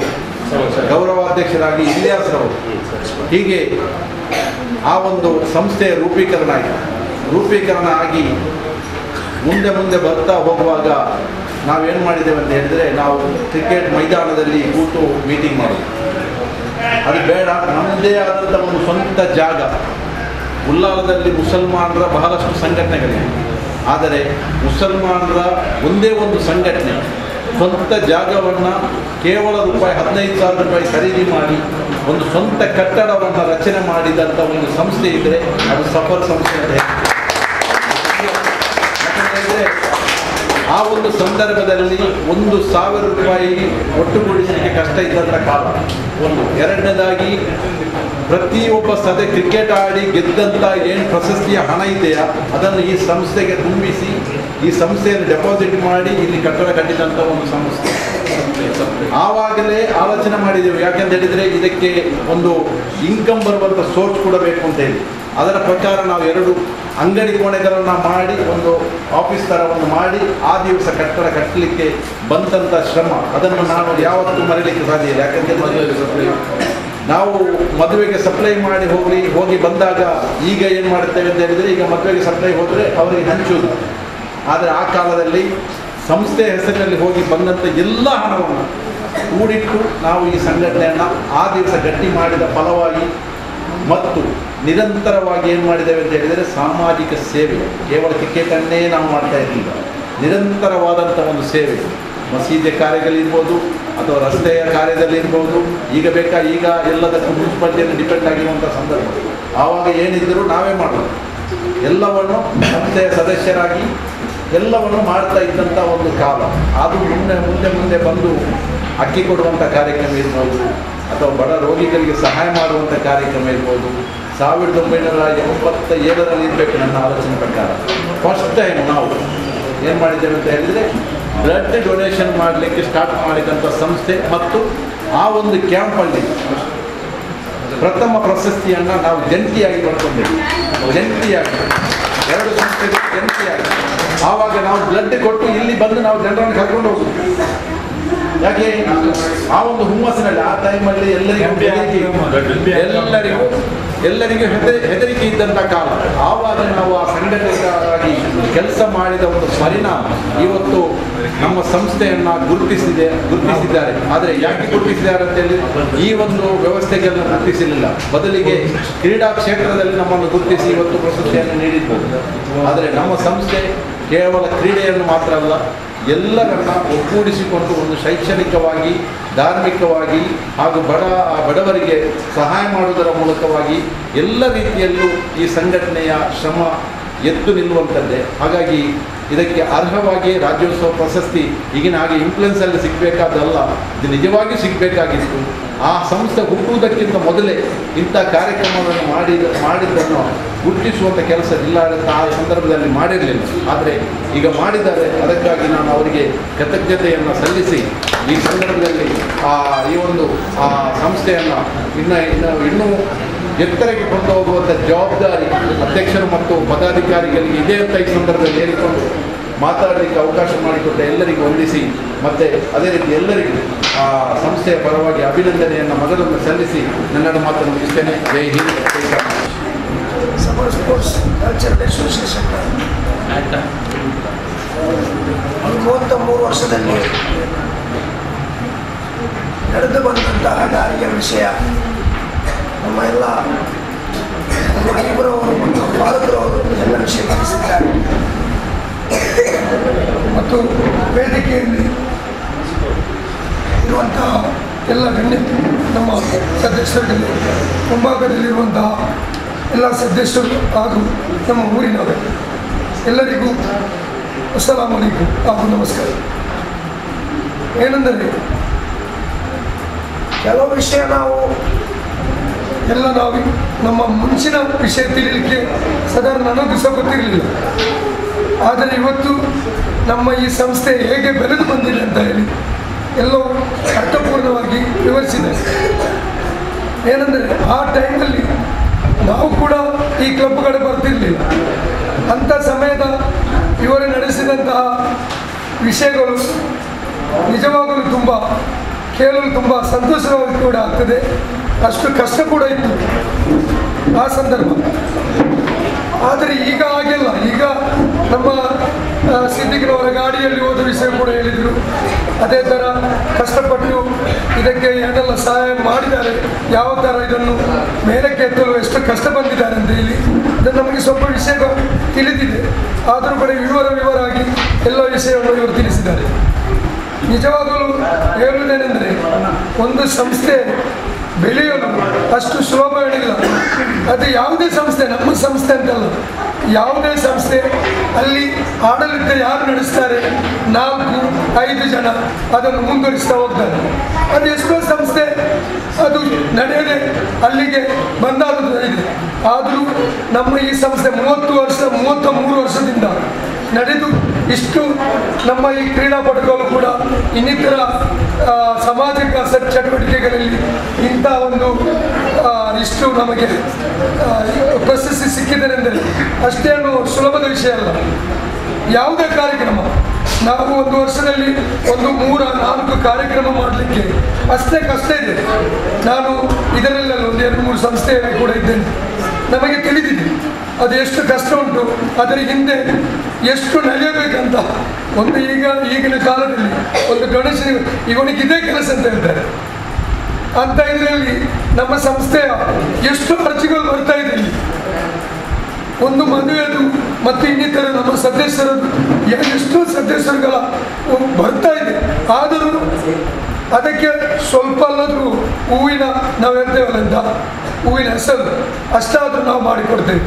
ಗೌರವಾಧ್ಯಕ್ಷರಾಗಿ ಇಲಿಯಾಸ್ ರವರು, ಹೀಗೆ ಆ ಒಂದು ಸಂಸ್ಥೆಯ ರೂಪೀಕರಣ ಆಗಿ ಮುಂದೆ ಬರ್ತಾ ಹೋಗುವಾಗ ನಾವೇನು ಮಾಡಿದ್ದೇವೆ ಅಂತ ಹೇಳಿದರೆ, ನಾವು ಕ್ರಿಕೆಟ್ ಮೈದಾನದಲ್ಲಿ ಕೂತು ಮೀಟಿಂಗ್ ಮಾಡೋದು ಅದು ಬೇಡ, ನಮ್ಮದೇ ಆದಂಥ ಒಂದು ಸ್ವಂತ ಜಾಗ. ಉಲ್ಲಾಲದಲ್ಲಿ ಮುಸಲ್ಮಾನರ ಬಹಳಷ್ಟು ಸಂಘಟನೆಗಳಿವೆ, ಆದರೆ ಮುಸಲ್ಮಾನರ ಒಂದೇ ಒಂದು ಸಂಘಟನೆ ಸ್ವಂತ ಜಾಗವನ್ನು ಕೇವಲ ₹15,000 ಖರೀದಿ ಮಾಡಿ ಒಂದು ಸ್ವಂತ ಕಟ್ಟಡವನ್ನು ರಚನೆ ಮಾಡಿದಂಥ ಒಂದು ಸಂಸ್ಥೆ ಇದ್ದರೆ ಅದು ಸಫರ್ ಸಂಸ್ಥೆ ಅಂತ ಹೇಳ್ತೀವಿ. ಯಾಕಂದರೆ ಆ ಒಂದು ಸಂದರ್ಭದಲ್ಲಿ ₹1,000 ಒಟ್ಟುಗೂಡಿಸಲಿಕ್ಕೆ ಕಷ್ಟ ಇದ್ದಂಥ ಕಾಲ ಒಂದು. ಎರಡನೇದಾಗಿ ಪ್ರತಿಯೊಬ್ಬ ಕ್ರಿಕೆಟ್ ಆಡಿ ಗೆದ್ದಂಥ ಏನು ಪ್ರಶಸ್ತಿಯ ಹಣ ಇದೆಯಾ ಅದನ್ನು ಈ ಸಂಸ್ಥೆಗೆ ತುಂಬಿಸಿ ಈ ಸಂಸ್ಥೆಯನ್ನು ಡೆಪಾಸಿಟ್ ಮಾಡಿ ಇಲ್ಲಿ ಕಟ್ಟಡ ಕಟ್ಟಿದಂಥ ಒಂದು ಸಂಸ್ಥೆ. ಆವಾಗಲೇ ಆಲೋಚನೆ ಮಾಡಿದೆವು, ಯಾಕೆಂತ ಹೇಳಿದರೆ ಇದಕ್ಕೆ ಒಂದು ಇನ್ಕಮ್ ಬರುವಂಥ ಸೋರ್ಸ್ ಕೂಡ ಬೇಕು ಅಂತ ಹೇಳಿ. ಅದರ ಪ್ರಕಾರ ನಾವು 2 ಅಂಗಡಿ ಕೋಣೆಗಳನ್ನು ಮಾಡಿ ಒಂದು ಆಫೀಸ್ ಥರವನ್ನು ಮಾಡಿ ಆ ದಿವಸ ಕಟ್ಟಡ ಕಟ್ಟಲಿಕ್ಕೆ ಬಂದಂಥ ಶ್ರಮ ಅದನ್ನು ನಾನು ಯಾವತ್ತೂ ಮರೀಲಿಕ್ಕೆ ಸಾಧ್ಯ ಇಲ್ಲ. ಯಾಕಂತೇಳಿದರೆ ನಾವು ಮದುವೆಗೆ ಸಪ್ಲೈ ಮಾಡಿ ಹೋಗಿ ಬಂದಾಗ ಈಗ ಏನು ಮಾಡುತ್ತೇವೆ ಅಂತ ಹೇಳಿದರೆ, ಈಗ ಮದುವೆಗೆ ಸಪ್ಲೈ ಹೋದರೆ ಅವರಿಗೆ ಹಂಚುವುದು. ಆದರೆ ಆ ಕಾಲದಲ್ಲಿ ಸಂಸ್ಥೆ ಹೆಸರಿನಲ್ಲಿ ಹೋಗಿ ಬಂದಂಥ ಎಲ್ಲ ಹಣವನ್ನು ಕೂಡಿಟ್ಟು ನಾವು ಈ ಸಂಘಟನೆಯನ್ನು ಆ ದಿವಸ ಗಟ್ಟಿ ಮಾಡಿದ ಫಲವಾಗಿ ಮತ್ತು ನಿರಂತರವಾಗಿ ಏನು ಮಾಡಿದ್ದೇವೆ ಅಂತ ಹೇಳಿದರೆ ಸಾಮಾಜಿಕ ಸೇವೆ. ಕೇವಲ ಕ್ರಿಕೆಟನ್ನೇ ನಾವು ಮಾಡ್ತಾ ಇರಲಿಲ್ಲ, ನಿರಂತರವಾದಂಥ ಒಂದು ಸೇವೆ. ಮಸೀದಿ ಕಾರ್ಯಗಳಿರ್ಬೋದು ಅಥವಾ ರಸ್ತೆಯ ಕಾರ್ಯದಲ್ಲಿರ್ಬೋದು, ಈಗ ಎಲ್ಲದಕ್ಕೂ ಮುನ್ಸಿಪಾಲ್ಟಿಯನ್ನು ಡಿಪೆಂಡ್ ಆಗಿರುವಂಥ ಸಂದರ್ಭ. ಆವಾಗ ಏನಿದ್ದರೂ ನಾವೇ ಮಾಡೋದು, ಎಲ್ಲವನ್ನು ಸಂಸ್ಥೆಯ ಸದಸ್ಯರಾಗಿ ಎಲ್ಲವನ್ನು ಮಾಡ್ತಾ ಇದ್ದಂಥ ಒಂದು ಕಾಲ. ಅದು ಮುಂದೆ ಬಂದು ಅಕ್ಕಿ ಕೊಡುವಂಥ ಕಾರ್ಯಕ್ರಮ ಇರ್ಬೋದು ಅಥವಾ ಬಡ ರೋಗಿಗಳಿಗೆ ಸಹಾಯ ಮಾಡುವಂಥ ಕಾರ್ಯಕ್ರಮ ಇರ್ಬೋದು. 1987ರಲ್ಲಿ ಇರಬೇಕು ನನ್ನ ಆಲೋಚನೆ ಪ್ರಕಾರ. ಫಸ್ಟ್ ಟೈಮ್ ನಾವು ಏನು ಮಾಡಿದ್ದೇವೆ ಅಂತ ಹೇಳಿದರೆ ಬ್ಲಡ್ ಡೊನೇಷನ್ ಮಾಡಲಿಕ್ಕೆ ಸ್ಟಾರ್ಟ್ ಮಾಡಿದಂಥ ಸಂಸ್ಥೆ. ಮತ್ತು ಆ ಒಂದು ಕ್ಯಾಂಪಲ್ಲಿ ಪ್ರಥಮ ಪ್ರಶಸ್ತಿಯನ್ನು ನಾವು ಜಂಟಿಯಾಗಿ ಪಡ್ಕೊಂಡೆವು. ಜಂಟಿಯಾಗಿ 2 ಸಂಸ್ಥೆಗಳು ಜಂಟಿಯಾಗಿ ಆವಾಗ ನಾವು ಬ್ಲಡ್ ಕೊಟ್ಟು ಇಲ್ಲಿ ಬಂದು ನಾವು ಜನರನ್ನು ಕರ್ಕೊಂಡು ಹೋಗುದು. ಯಾಕೆ ಆ ಒಂದು ಹುಮ್ಮಸ್ಸಿನಲ್ಲಿ ಆ ಟೈಮಲ್ಲಿ ಎಲ್ಲರಿಗೂ ಹೆದರಿಕೆ ಇದ್ದಂಥ ಕಾಲ. ಆವಾಗ ನಾವು ಆ ಸಂಘಟನೆಗಾಗಿ ಕೆಲಸ ಮಾಡಿದ ಒಂದು ಪರಿಣಾಮ ಇವತ್ತು ನಮ್ಮ ಸಂಸ್ಥೆಯನ್ನು ಗುರುತಿಸಿದ್ದಾರೆ. ಆದರೆ ಯಾಕೆ ಗುರುತಿಸಿದ್ದಾರೆ ಅಂತೇಳಿ ಈ ಒಂದು ವ್ಯವಸ್ಥೆಗೆಲ್ಲ ಗುರುತಿಸಲಿಲ್ಲ, ಬದಲಿಗೆ ಕ್ರೀಡಾ ಕ್ಷೇತ್ರದಲ್ಲಿ ನಮ್ಮನ್ನು ಗುರುತಿಸಿ ಇವತ್ತು ಪ್ರಶಸ್ತಿಯನ್ನು ನೀಡಿರ್ಬೋದು. ಆದರೆ ನಮ್ಮ ಸಂಸ್ಥೆ ಕೇವಲ ಕ್ರೀಡೆಯನ್ನು ಮಾತ್ರ ಅಲ್ಲ, ಎಲ್ಲರನ್ನ ಒಗ್ಗೂಡಿಸಿಕೊಂಡು ಒಂದು ಶೈಕ್ಷಣಿಕವಾಗಿ, ಧಾರ್ಮಿಕವಾಗಿ ಹಾಗೂ ಬಡವರಿಗೆ ಸಹಾಯ ಮಾಡುವುದರ ಮೂಲಕವಾಗಿ ಎಲ್ಲ ರೀತಿಯಲ್ಲೂ ಈ ಸಂಘಟನೆಯ ಶ್ರಮ ಎದ್ದು ನಿಲ್ಲುವಂಥದ್ದೇ. ಹಾಗಾಗಿ ಇದಕ್ಕೆ ಅರ್ಹವಾಗಿ ರಾಜ್ಯೋತ್ಸವ ಪ್ರಶಸ್ತಿ ಈಗಿನ ಹಾಗೆ ಇನ್ಫ್ಲುಯೆನ್ಸಲ್ಲಿ ಸಿಗಬೇಕಾದಲ್ಲ, ಇದು ನಿಜವಾಗಿ ಸಿಗಬೇಕಾಗಿತ್ತು. ಆ ಸಂಸ್ಥೆ ಹುಟ್ಟುವುದಕ್ಕಿಂತ ಮೊದಲೇ ಇಂಥ ಕಾರ್ಯಕ್ರಮವನ್ನು ಮಾಡಿದ್ದನ್ನು ಗುರುತಿಸುವಂಥ ಕೆಲಸ ಜಿಲ್ಲಾಡಳಿತ ಆ ಸಂದರ್ಭದಲ್ಲಿ ಮಾಡಿರಲಿಲ್ಲ. ಆದರೆ ಈಗ ಮಾಡಿದ್ದಾರೆ. ಅದಕ್ಕಾಗಿ ನಾನು ಅವರಿಗೆ ಕೃತಜ್ಞತೆಯನ್ನು ಸಲ್ಲಿಸಿ ಈ ಸಂದರ್ಭದಲ್ಲಿ ಈ ಒಂದು ಸಂಸ್ಥೆಯನ್ನು ಇನ್ನೂ ಎತ್ತರಕ್ಕೆ ಕೊಂಡು ಹೋಗುವಂಥ ಜವಾಬ್ದಾರಿ ಅಧ್ಯಕ್ಷರು ಮತ್ತು ಪದಾಧಿಕಾರಿಗಳಿಗೆ ಇದೆ ಅಂತ ಈ ಸಂದರ್ಭದಲ್ಲಿ ಹೇಳಿಕೊಂಡು ಮಾತಾಡಲಿಕ್ಕೆ ಅವಕಾಶ ಮಾಡಿಕೊಟ್ಟ ಎಲ್ಲರಿಗೂ ವಂದಿಸಿ, ಮತ್ತು ಅದೇ ರೀತಿ ಎಲ್ಲರಿಗೂ ಸಂಸ್ಥೆಯ ಪರವಾಗಿ ಅಭಿನಂದನೆಯನ್ನು ಮೊದಲನ್ನು ಸಲ್ಲಿಸಿ ನನ್ನನ್ನು ಮಾತನ್ನು ಮುಗಿಸ್ತೇನೆ. Jai Hind, Jai Karnataka. Safar sports cultural association 33 ವರ್ಷದಲ್ಲಿ ನಡೆದು ಬಂದಂತಹ ದಾರಿಯ ವಿಷಯ ನಮ್ಮ ಎಲ್ಲ ಐವರವರು ಮತ್ತು ಪಾಲಕರವರು ಎಲ್ಲ ವಿಷಯ ತಿಳಿಸಿದ್ದಾರೆ. ಮತ್ತು ವೇದಿಕೆಯಲ್ಲಿ ಇರುವಂತಹ ಎಲ್ಲ ನಮ್ಮ ಸದಸ್ಯರಲ್ಲಿ ಮುಂಭಾಗದಲ್ಲಿರುವಂತಹ ಎಲ್ಲ ಸದಸ್ಯರು ಹಾಗೂ ನಮ್ಮ ಊರಿನವರು ಎಲ್ಲರಿಗೂ ಅಸ್ಸಲಾಮು ಅಲೈಕುಂ ಹಾಗೂ ನಮಸ್ಕಾರ. ಏನೆಂದರೆ ಕೆಲವು ವಿಷಯ ನಾವು ನಮ್ಮ ಮುಂಚಿನ ವಿಷಯ ತಿಳಿಯಲಿಕ್ಕೆ ಸಾಧಾರಣ ನನಗೂ ಸಹ ಗೊತ್ತಿರಲಿಲ್ಲ. ಆದರೆ ಇವತ್ತು ನಮ್ಮ ಈ ಸಂಸ್ಥೆ ಹೇಗೆ ಬೆಳೆದು ಬಂದಿದೆ ಅಂತ ಹೇಳಿ ಎಲ್ಲವೂ ಅರ್ಥಪೂರ್ಣವಾಗಿ ವಿವರಿಸಿದೆ. ಏನೆಂದರೆ ಆ ಟೈಮಲ್ಲಿ ನಾವು ಕೂಡ ಈ ಕ್ಲಬ್ಗಳು ಬರ್ತಿರಲಿಲ್ಲ. ಅಂಥ ಸಮಯದ ಇವರು ನಡೆಸಿದಂತಹ ವಿಷಯಗಳು ನಿಜವಾಗಲೂ ಕೇಳಲು ತುಂಬ ಸಂತೋಷವಾಗಿ ಕೂಡ ಆಗ್ತದೆ. ಅಷ್ಟು ಕಷ್ಟ ಕೂಡ ಇತ್ತು ಆ ಸಂದರ್ಭ. ಆದರೆ ಈಗ ಆಗಿಲ್ಲ. ಈಗ ನಮ್ಮ ಸಿದ್ದಿಕ್ನವರ ಗಾಡಿಯಲ್ಲಿ ಹೋದ ವಿಷಯ ಕೂಡ ಹೇಳಿದರು. ಅದೇ ಥರ ಕಷ್ಟಪಟ್ಟು ಇದಕ್ಕೆ ಏನೆಲ್ಲ ಸಹಾಯ ಮಾಡಿದ್ದಾರೆ, ಯಾವ ಥರ ಇದನ್ನು ಮೇಲಕ್ಕೆ ಎತ್ತಲು ಎಷ್ಟು ಕಷ್ಟ ಬಂದಿದ್ದಾರೆ ಅಂತ ಹೇಳಿ ಅದು ನಮಗೆ ಸ್ವಲ್ಪ ವಿಷಯ ತಿಳಿದಿದೆ. ಆದರೂ ಕೂಡ ವಿವರವಾಗಿ ಎಲ್ಲ ವಿಷಯವನ್ನು ಇವರು ತಿಳಿಸಿದ್ದಾರೆ. ನಿಜವಾಗಲೂ ಹೇಳುವುದೇನೆಂದರೆ ಒಂದು ಸಂಸ್ಥೆ ಬೆಳೆಯಲು ಅಷ್ಟು ಸುಲಭವೇನಿಲ್ಲ. ಅದು ಯಾವುದೇ ಸಂಸ್ಥೆ, ನಮ್ಮ ಸಂಸ್ಥೆ ಅಂತಲ್ಲ, ಯಾವುದೇ ಸಂಸ್ಥೆ ಅಲ್ಲಿ ಆಡಳಿತ ಯಾರು ನಡೆಸ್ತಾರೆ 4-5 ಜನ ಅದನ್ನು ಮುಂದುವರಿಸ್ತಾ ಹೋಗ್ತಾರೆ. ಅದು ಎಷ್ಟೋ ಸಂಸ್ಥೆ ಅದು ನಡೆಯದೆ ಅಲ್ಲಿಗೆ ಬಂದಾದರೂ ಇದೆ. ಆದರೂ ನಮ್ಮ ಈ ಸಂಸ್ಥೆ 33 ವರ್ಷದಿಂದ ನಡೆದು ಇಷ್ಟು ನಮ್ಮ ಈ ಕ್ರೀಡಾಪಟುಗಳು ಕೂಡ ಇನ್ನಿತರ ಸಾಮಾಜಿಕ ಚಟುವಟಿಕೆಗಳಲ್ಲಿ ಇಂಥ ಒಂದು ಇಷ್ಟು ನಮಗೆ ಪ್ರಶಸ್ತಿ ಸಿಕ್ಕಿದೆನೆಂದರೆ ಅಷ್ಟೇನು ಸುಲಭದ ವಿಷಯ ಅಲ್ಲ. ಯಾವುದೇ ಕಾರ್ಯಕ್ರಮ ನಾವು ಒಂದು ವರ್ಷದಲ್ಲಿ 3-4 ಕಾರ್ಯಕ್ರಮ ಮಾಡಲಿಕ್ಕೆ ಅಷ್ಟೇ ಕಷ್ಟ ಇದೆ. ನಾನು ಇದರಲ್ಲೆಲ್ಲ 1-2-3 ಸಂಸ್ಥೆಯಲ್ಲಿ ಕೂಡ ಇದ್ದೇನೆ. ನಮಗೆ ತಿಳಿದಿದೆ ಅದು ಎಷ್ಟು ಕಷ್ಟ ಉಂಟು, ಅದರ ಹಿಂದೆ ಎಷ್ಟು ನಡೆಯಬೇಕಂತ. ಈಗಿನ ಕಾಲದಲ್ಲಿ ಒಂದು ಡೊನೇಷನ್ ಇವನಿಗೆ ಇದೇ ಕೆಲಸ ಅಂತ ಹೇಳ್ತಾರೆ. ಅಂತ ಇದರಲ್ಲಿ ನಮ್ಮ ಸಂಸ್ಥೆಯ ಎಷ್ಟು ಅರ್ಜಿಗಳು ಬರ್ತಾ ಇದೆ. ಇಲ್ಲಿ ಒಂದು ಮದುವೆದು ಮತ್ತು ಇನ್ನಿತರ ನಮ್ಮ ಸದಸ್ಯರದ್ದು ಎಷ್ಟೋ ಸದಸ್ಯರುಗಳ ಬರ್ತಾ ಇದೆ. ಆದರೂ ಅದಕ್ಕೆ ಸ್ವಲ್ಪ ಅಲ್ಲಾದರೂ ಹೂವಿನ ನಾವು ಹೇಳ್ತೇವಲ್ಲ ಹೂವಿನ ಹೆಸರು ಅಷ್ಟಾದರೂ ನಾವು ಮಾಡಿಕೊಡ್ತೇವೆ.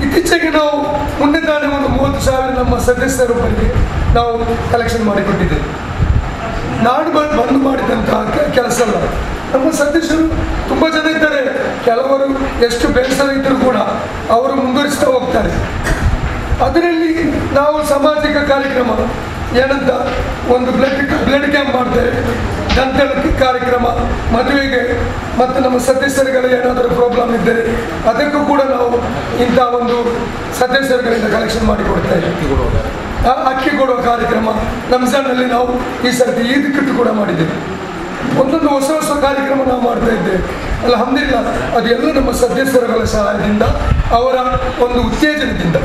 ಇತ್ತೀಚೆಗೆ ನಾವು ಮುಂದೆ ತಾನೇ ಒಂದು 30,000 ನಮ್ಮ ಸದಸ್ಯರೊಬ್ಬರಿಗೆ ನಾವು ಕಲೆಕ್ಷನ್ ಮಾಡಿಕೊಟ್ಟಿದ್ದೇವೆ. ನಾಡು ಬಂದು ಮಾಡಿದಂತಹ ಕೆಲಸ ಅಲ್ಲ. ನಮ್ಮ ಸದಸ್ಯರು ತುಂಬ ಜನ ಇದ್ದಾರೆ. ಕೆಲವರು ಎಷ್ಟು ಬೇಸರ ಇದ್ದರೂ ಕೂಡ ಅವರು ಮುಂದುವರಿಸ್ತಾ ಹೋಗ್ತಾರೆ. ಅದರಲ್ಲಿ ನಾವು ಸಾಮಾಜಿಕ ಕಾರ್ಯಕ್ರಮ ಏನಂತ ಒಂದು ಬ್ಲಡ್ ಕ್ಯಾಂಪ್ ಮಾಡ್ತೇವೆ, ದಂತ ಕಾರ್ಯಕ್ರಮ, ಮದುವೆಗೆ ಮತ್ತು ನಮ್ಮ ಸದಸ್ಯರುಗಳ ಏನಾದರೂ ಪ್ರಾಬ್ಲಮ್ ಇದ್ದರೆ ಅದಕ್ಕೂ ಕೂಡ ನಾವು ಇಂಥ ಒಂದು ಸದಸ್ಯರುಗಳಿಂದ ಕಲೆಕ್ಷನ್ ಮಾಡಿಕೊಡ್ತೇವೆ. ಅಕ್ಕಿ ಕೊಡುವ ಕಾರ್ಯಕ್ರಮ ರಂಜಾನಲ್ಲಿ ನಾವು ಈ ಸರ್ತಿ ಈದ್ ಕಿಟ್ ಕೂಡ ಮಾಡಿದ್ದೇವೆ. ಒಂದೊಂದು ಹೊಸ ಕಾರ್ಯಕ್ರಮ ನಾವು ಮಾಡ್ತಾ ಇದ್ದೇವೆ. ಅಲ್ಹಮ್ದುಲಿಲ್ಲಾಹ್ ಅದೆಲ್ಲ ನಮ್ಮ ಸದಸ್ಯರುಗಳ ಸಹಾಯದಿಂದ, ಅವರ ಒಂದು ಉತ್ತೇಜನದಿಂದ.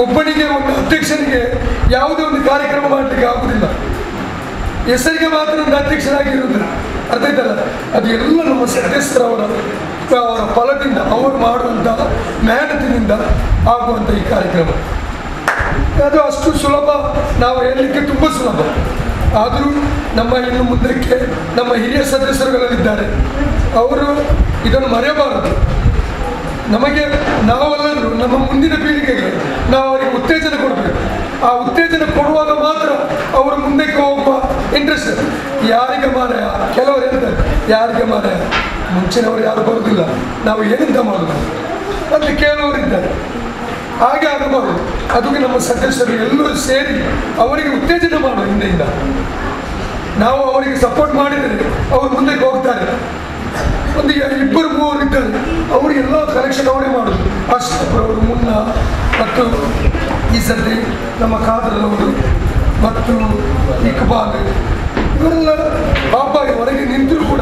ಒಬ್ಬನಿಗೆ ಒಂದು ಅಧ್ಯಕ್ಷನಿಗೆ ಯಾವುದೇ ಒಂದು ಕಾರ್ಯಕ್ರಮ ಮಾಡಲಿಕ್ಕೆ ಆಗುವುದಿಲ್ಲ. ಹೆಸರಿಗೆ ಮಾತ್ರ ಒಂದು ಅಧ್ಯಕ್ಷರಾಗಿರುವುದಿಲ್ಲ, ಅರ್ಥ ಆಯ್ತಲ್ಲ. ಅದು ಎಲ್ಲ ನಮ್ಮ ಸದಸ್ಯರವರ ಫಲದಿಂದ, ಅವರು ಮಾಡುವಂತಹ ಮೆಹನತಿನಿಂದ ಆಗುವಂಥ ಈ ಕಾರ್ಯಕ್ರಮ. ಅದು ಅಷ್ಟು ಸುಲಭ ನಾವು ಹೇಳಲಿಕ್ಕೆ ತುಂಬ ಸುಲಭ. ಆದರೂ ನಮ್ಮ ಇನ್ನು ಮುಂದಕ್ಕೆ ನಮ್ಮ ಹಿರಿಯ ಸದಸ್ಯರುಗಳಲ್ಲಿದ್ದಾರೆ, ಅವರು ಇದನ್ನು ಮರೆಯಬಾರದು. ನಮಗೆ ನಾವೆಲ್ಲರೂ ನಮ್ಮ ಮುಂದಿನ ಪೀಳಿಗೆಗೆ ನಾವು ಅವರಿಗೆ ಉತ್ತೇಜನ ಕೊಡಬೇಕು. ಆ ಉತ್ತೇಜನ ಕೊಡುವಾಗ ಮಾತ್ರ ಅವರು ಮುಂದಕ್ಕೆ ಹೋಗುವ ಇಂಟ್ರೆಸ್ಟ್. ಯಾರಿಗೆ ಮಾರಾಯ, ಕೆಲವರು ಹೇಳ್ತಾರೆ ಯಾರಿಗೆ ಮಾರಾಯ, ಮುಂಚಿನವರು ಯಾರು ಬರೋದಿಲ್ಲ, ನಾವು ಏನಿಂದ ಮಾಡೋದು ಅಂತ ಕೇಳುವವರಿದ್ದಾರೆ. ಹಾಗೆ ಆಗಬಾರದು. ಅದಕ್ಕೆ ನಮ್ಮ ಸದಸ್ಯರು ಎಲ್ಲರೂ ಸೇರಿ ಅವರಿಗೆ ಉತ್ತೇಜನ ಮಾಡುವ. ಹಿಂದೆಯಿಂದ ನಾವು ಅವರಿಗೆ ಸಪೋರ್ಟ್ ಮಾಡಿದರೆ ಅವರು ಮುಂದಕ್ಕೆ ಹೋಗ್ತಾರೆ. ಒಂದು 2-3 ಇದ್ದಾರೆ, ಅವರಿಗೆಲ್ಲ ಕಲೆಕ್ಷನ್ ಅವರೇ ಮಾಡೋದು. ಅಷ್ಟಪುರವರು, ಮುನ್ನ ಮತ್ತು ಈ ಸರ್ತಿ ನಮ್ಮ ಕಾದರವರು ಮತ್ತು ಇಕ್ಬಾಲ್ ಇವರೆಲ್ಲ ಪಾಪ ಹೊರಗೆ ನಿಂತರೂ ಕೂಡ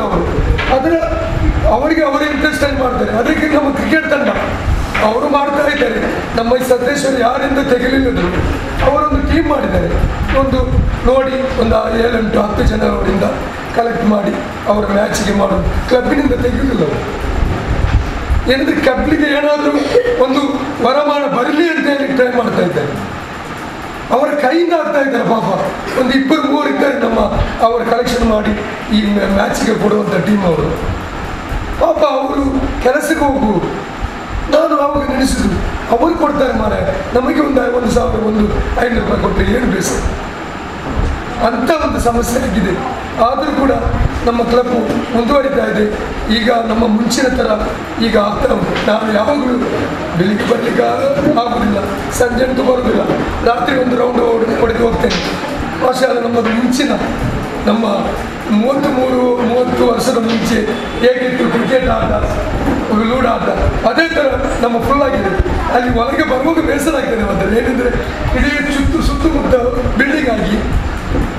ಅವರಿಗೆ ಅವರೇ ಇಂಟ್ರೆಸ್ಟ್ ಆಗಿ ಮಾಡ್ತಾರೆ. ಅದಕ್ಕೆ ನಮ್ಮ ಕ್ರಿಕೆಟ್ ತಂಡ ಅವರು ಮಾಡ್ತಾ ಇದ್ದಾರೆ. ನಮ್ಮ ಈ ಸದಸ್ಯರು ಯಾರಿಂದ ತೆಗೆಲಿಲ್ಲದ್ರು ಅವರೊಂದು ಟೀಮ್ ಮಾಡಿದ್ದಾರೆ. ಒಂದು ನೋಡಿ ಒಂದು 7-10 ಜನರವರಿಂದ ಕಲೆಕ್ಟ್ ಮಾಡಿ ಅವರ ಮ್ಯಾಚಿಗೆ ಮಾಡೋದು. ಕ್ಲಬ್ಬಿನಿಂದ ತೆಗೆಯುವುದಿಲ್ಲ. ಏನಂದರೆ ಕ್ಲಬ್ಬಿಗೆ ಏನಾದರೂ ಒಂದು ವರಮಾನ ಬರಲಿ ಅಂತ ಹೇಳಿ ಟ್ರೈ ಮಾಡ್ತಾ ಇದ್ದಾರೆ. ಅವರ ಕೈಯಿಂದ ಆಗ್ತಾ ಇದ್ದಾರೆ. ಪಾಪ ಒಂದು 2-3 ಇದ್ದಾರೆ ನಮ್ಮ ಅವರ ಕಲೆಕ್ಷನ್ ಮಾಡಿ ಈ ಮ್ಯಾಚಿಗೆ ಕೊಡುವಂಥ ಟೀಮ್ ಅವರು. ಪಾಪ ಅವರು ಕೆಲಸಕ್ಕೆ ಹೋಗು. ನಾನು ಆವಾಗ ನೆನೆಸಿದ್ರು, ಅವರು ಕೊಡ್ತಾರೆ ಮಾರೆ, ನಮಗೆ ಒಂದು 1,500 ರೂಪಾಯಿ ಕೊಟ್ಟರೆ ಏನು ಬೇಸ ಅಂತ ಒಂದು ಸಮಸ್ಯೆ ಆಗಿದೆ. ಆದರೂ ಕೂಡ ನಮ್ಮ ಕ್ಲಬ್ ಮುಂದುವರಿತಾ ಇದೆ. ಈಗ ನಮ್ಮ ಮುಂಚಿನ ಥರ ಈಗ ಆಗ್ತಾ ಉಂಟು. ನಾನು ಯಾವಾಗಲೂ ಬೆಳಿಗ್ಗೆ ಬರಲಿಕ್ಕೆ ಆಗೋದಿಲ್ಲ, ಸಂಜೆ ಅಂತೂ ಬರೋದಿಲ್ಲ, ರಾತ್ರಿ ಒಂದು ರೌಂಡ್ ಹೊಡೆದು ಹೋಗ್ತೇನೆ. ಮಾಷಾಅಲ್ಲಾ ನಮ್ಮದು ಮುಂಚಿನ ನಮ್ಮ 33-30 ವರ್ಷದ ಮುಂಚೆ ಹೇಗಿತ್ತು ಕ್ರಿಕೆಟ್ ಆಟ, ಲೂಡ್ ಆಟ, ಅದೇ ಥರ ನಮ್ಮ ಫುಲ್ ಆಗಿದೆ. ಅಲ್ಲಿ ಒಳಗೆ ಬರುವಾಗ ಬೇಸರ ಆಗ್ತದೆ. ಮತ್ತೆ ಏನೆಂದರೆ ಇಡೀ ಸುತ್ತಮುತ್ತ ಬಿಲ್ಡಿಂಗ್ ಆಗಿ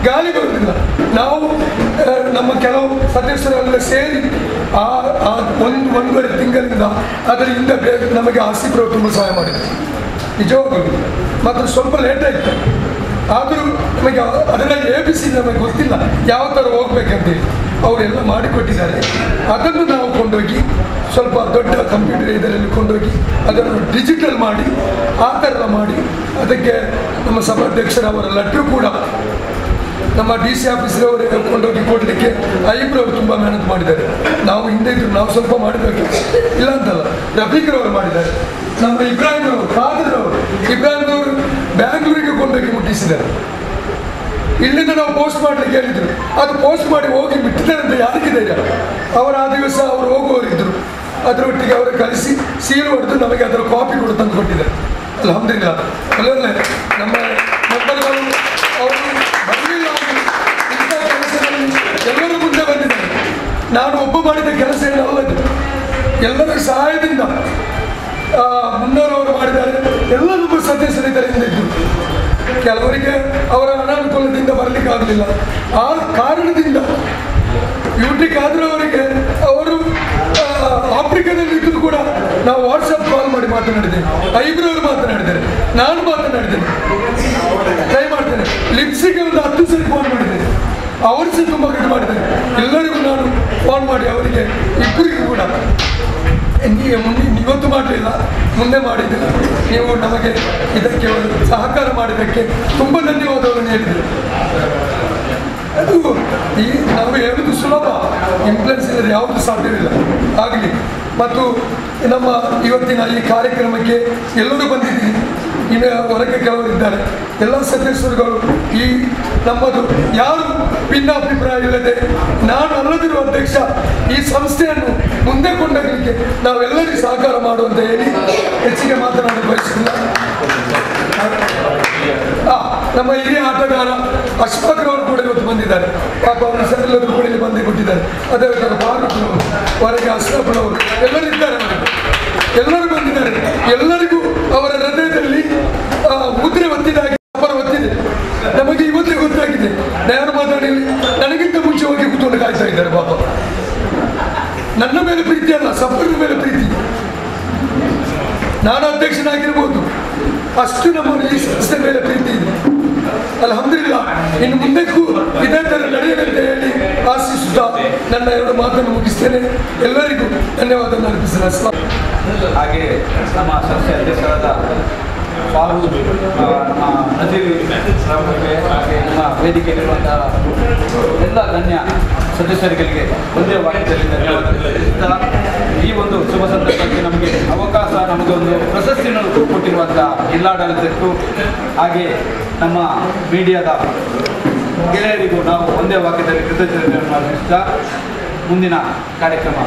ಗಾಳಿ ಬರುವುದಿಲ್ಲ. ನಾವು ನಮ್ಮ ಕೆಲವು ಸದಸ್ಯರೆಲ್ಲ ಸೇರಿ ಆ 1-1.5 ತಿಂಗಳಿಂದ ಅದರಿಂದ ನಮಗೆ ಆಸಿಫ್ರವರು ತುಂಬ ಸಹಾಯ ಮಾಡಿದ್ರು ನಿಜವಾಗಲೂ. ಮಾತ್ರ ಸ್ವಲ್ಪ ಲೇಟ್ ಆಯಿತು. ಆದರೂ ನಮಗೆ ಅದರ ABC ನಮಗೆ ಗೊತ್ತಿಲ್ಲ ಯಾವ ಥರ ಹೋಗ್ಬೇಕಂತೇಳಿ ಅವರೆಲ್ಲ ಮಾಡಿಕೊಟ್ಟಿದ್ದಾರೆ. ಅದನ್ನು ನಾವು ಕೊಂಡೋಗಿ ಸ್ವಲ್ಪ ದೊಡ್ಡ ಕಂಪ್ಯೂಟರ್ ಇದರಲ್ಲಿ ಕೊಂಡೋಗಿ ಅದನ್ನು ಡಿಜಿಟಲ್ ಮಾಡಿ ಆ ಥರ ಮಾಡಿ ಅದಕ್ಕೆ ನಮ್ಮ ಸಭಾಧ್ಯಕ್ಷರವರ ಲೆಟ್ರು ಕೂಡ ನಮ್ಮ DC ಆಫೀಸರವರು ಕೊಂಡೋಗಿ ಕೊಡಲಿಕ್ಕೆ ಐಬ್ರವರು ತುಂಬ ಮೆಹನತ್ ಮಾಡಿದ್ದಾರೆ. ನಾವು ಹಿಂದೆ ಇದ್ರು, ನಾವು ಸ್ವಲ್ಪ ಮಾಡಬೇಕು ಇಲ್ಲ ಅಂತಲ್ಲ. ರಫೀಕ್ರವರು ಮಾಡಿದ್ದಾರೆ, ನಮ್ಮ ಇಬ್ರಾಹಿಂರವರು, ಖಾದರ್ರವರು, ಇಬ್ರಾಹಿಂರವರು ಬ್ಯಾಂಗ್ಳೂರಿಗೆ ಕೊಂಡೋಗಿ ಮುಟ್ಟಿಸಿದ್ದಾರೆ. ಇಲ್ಲಿಂದ ನಾವು ಪೋಸ್ಟ್ ಮಾಡಲಿಕ್ಕೆ ಹೇಳಿದ್ರು, ಅದು ಪೋಸ್ಟ್ ಮಾಡಿ ಹೋಗಿ ಬಿಟ್ಟಿದ್ದಾರೆ ಅಂತ ಯಾರಿಗೆ ಧೈರ್ಯ? ಅವರು ಆ ದಿವಸ ಅವರು ಹೋಗುವವರಿದ್ದರು, ಅದರೊಟ್ಟಿಗೆ ಅವರು ಕಳಿಸಿ ಸೀಲ್ ಹೊಡೆದು ನಮಗೆ ಅದರ ಕಾಪಿ ಕೂಡ ತಂದು ಕೊಟ್ಟಿದ್ದಾರೆ. ಅಲ್ಹಮ್ದುಲಿಲ್ಲಾಹ್. ಅಲ್ಲೇ ನಮ್ಮ ಮಕ್ಕಳುಗಳು ಅವರು ಬರಲಿಲ್ಲ, ಇಂಥ ಕೆಲಸದಲ್ಲಿ ಎಲ್ಲರೂ ಮುಂದೆ ಬಂದಿದ್ದಾರೆ. ನಾನು ಒಬ್ಬ ಮಾಡಿದ ಕೆಲಸ ಏನಲ್ಲ, ಎಲ್ಲರ ಸಹಾಯದಿಂದ ಮುನ್ನೋರವರು ಮಾಡಿದ್ದಾರೆ. ಎಲ್ಲ ನಮ್ಮ ಸದಸ್ಯರಿದ್ದರಿಂದ ಇದ್ದರು. ಕೆಲವರಿಗೆ ಅವರ ಅನಾನುಕೂಲದಿಂದ ಬರಲಿಕ್ಕೆ ಆಗಲಿಲ್ಲ. ಆ ಕಾರಣದಿಂದ ಯುಟಿ ಖಾದರ್ರವರಿಗೆ ಅವರು ಆಫ್ರಿಕಾದಲ್ಲಿ ಇದ್ದು ಕೂಡ ನಾವು ವಾಟ್ಸಪ್ ಕಾಲ್ ಮಾಡಿ ಮಾತನಾಡಿದ್ದೇವೆ. ಐಬ್ರವರು ಮಾತನಾಡಿದ್ದಾರೆ, ನಾನು ಮಾತನಾಡಿದ್ದೇನೆ, ಟ್ರೈ ಮಾಡ್ತೇನೆ. ಲಿಪ್ಸಿಗೆ ಒಂದು 10 ಸರಿ ಫೋನ್ ಮಾಡಿದ್ದೇನೆ, ಅವರು ಸಹ ತುಂಬ ಕಟ್ಟು ಮಾಡಿದ್ದಾರೆ. ಎಲ್ಲರಿಗೂ ನಾನು ಫೋನ್ ಮಾಡಿ ಅವರಿಗೆ ಇಬ್ಬರಿಗೂ ಕೂಡ ಇವತ್ತು ಮಾಡಲಿಲ್ಲ, ಮುಂದೆ ಮಾಡಿದ್ದಿಲ್ಲ, ನೀವು ನಮಗೆ ಇದಕ್ಕೆ ಸಹಕಾರ ಮಾಡಿದ್ದಕ್ಕೆ ತುಂಬ ಧನ್ಯವಾದಗಳನ್ನು ಹೇಳಿದರು. ಅದು ನಾವು ಹೇಳುವುದು ಸುಲಭ, ಇಂಪ್ಲೆನ್ಸ್ ಇಲ್ಲದೆ ಯಾವುದು ಸಾಧ್ಯವಿಲ್ಲ ಆಗಲಿ. ಮತ್ತು ನಮ್ಮ ಇವತ್ತಿನ ಈ ಕಾರ್ಯಕ್ರಮಕ್ಕೆ ಎಲ್ಲರೂ ಬಂದಿದ್ದೀರಿ. ಇನ್ನು ಹೊರಗೆ ಕೆಲವರಿದ್ದಾರೆ. ಎಲ್ಲ ಸದಸ್ಯರುಗಳು ಈ ನಮ್ಮದು ಯಾರು ಭಿನ್ನಾಭಿಪ್ರಾಯ ಇಲ್ಲದೆ, ನಾನು ಅಲ್ಲದಿರುವ ಅಧ್ಯಕ್ಷ, ಈ ಸಂಸ್ಥೆಯನ್ನು ಮುಂದೆ ಕೊಂಡೋಗಲಿಕ್ಕೆ ನಾವೆಲ್ಲರಿಗೂ ಸಹಕಾರ ಮಾಡುವಂತ ಹೇಳಿ ಹೆಚ್ಚಿಗೆ ಮಾತನಾಡಲು ಬಯಸಿಲ್ಲ. ನಮ್ಮ ಹಿರಿಯ ಆಟಗಾರ ಅಶ್ಫಾಕ್ರವರು ಕೂಡ ಇವತ್ತು ಬಂದಿದ್ದಾರೆ. ಪಾಪ ಅವರು ಸೆಲ್ಲರು ಕೂಡ ಇಲ್ಲಿ ಬಂದೇ ಕೊಟ್ಟಿದ್ದಾರೆ. ಅದೇ ಫಾರೂಕ್ರವರು, ಹೊರಗೆ ಅಶ್ರಫ್ರವರು ಎಲ್ಲರೂ ಇದ್ದಾರೆ. ಎಲ್ಲರೂ ಬಂದಿದ್ದಾರೆ. ಎಲ್ಲರಿಗೂ ಅವರ ಹೃದಯದಲ್ಲಿ ಮುದ್ರೆ ಒತ್ತಿದಾಗಿ ಒತ್ತಿದೆ. ನಮಗೆ ಇವತ್ತೇ ಗೊತ್ತಾಗಿದೆ. ನಾನು ಮಾತಾಡಿ ನನಗಿಂತ ಮುಂಚೆ ಹೋಗಿ ಕೂತ್ಕೊಂಡು ಕಾಯ್ತಾ ಇದ್ದಾರೆ. ಪಾಪ ನನ್ನ ಮೇಲೆ ಪ್ರೀತಿ ಅಲ್ಲ, ಸಫರದ ಮೇಲೆ ಪ್ರೀತಿ. ನಾನು ಅಧ್ಯಕ್ಷನಾಗಿರ್ಬೋದು, ಅಷ್ಟು ನಮ್ಮ ಈ ಸಂಸ್ಥೆ ಮೇಲೆ ಪ್ರೀತಿ ಇದೆ. ಅಲ್ಹಮ್ದುಲಿಲ್ಲಾಹ್. ಇನ್ನು ಮುಂದಕ್ಕೂ ಇದೇ ಥರ ನಡೆಯದಂತೆ ಹೇಳಿ ಆಶಿಸುತ್ತಾ ನನ್ನ 2 ಮಾತನ್ನು ಮುಗಿಸ್ತೇನೆ. ಎಲ್ಲರಿಗೂ ಧನ್ಯವಾದವನ್ನು ಅರ್ಪಿಸ್ತೇನೆ. ಹಾಗೆ ನಮ್ಮ ಸಂಸ್ಥೆ ಅಧ್ಯಕ್ಷರಾದ ಫಾರೂಕ್, ನಮ್ಮ ನಜೀರ್ ರಾಮಕ್ಕೆ, ಹಾಗೆ ನಮ್ಮ ವೇದಿಕೆಯಲ್ಲಿರುವಂತಹ ಎಲ್ಲ ಗಣ್ಯ ಸದಸ್ಯರುಗಳಿಗೆ ಒಂದೇ ವಾಕ್ಯದಲ್ಲಿ ಧನ್ಯವಾದ. ಈ ಒಂದು ಶುಭ ಸಂದರ್ಭಕ್ಕೆ ನಮಗೆ ಅವಕಾಶ, ನಮಗೆ ಒಂದು ಪ್ರಶಸ್ತಿಯನ್ನು ಕೊಟ್ಟಿರುವಂಥ ಜಿಲ್ಲಾಡಳಿತಕ್ಕೂ ಹಾಗೆ ನಮ್ಮ ಮೀಡಿಯಾದ ಗೆಳೆಯರಿಗೂ ನಾವು ಒಂದೇ ವಾಕ್ಯದಲ್ಲಿ ಕೃತಜ್ಞತೆಯನ್ನು ಅರ್ಪಿಸುತ್ತಾ ಮುಂದಿನ ಕಾರ್ಯಕ್ರಮ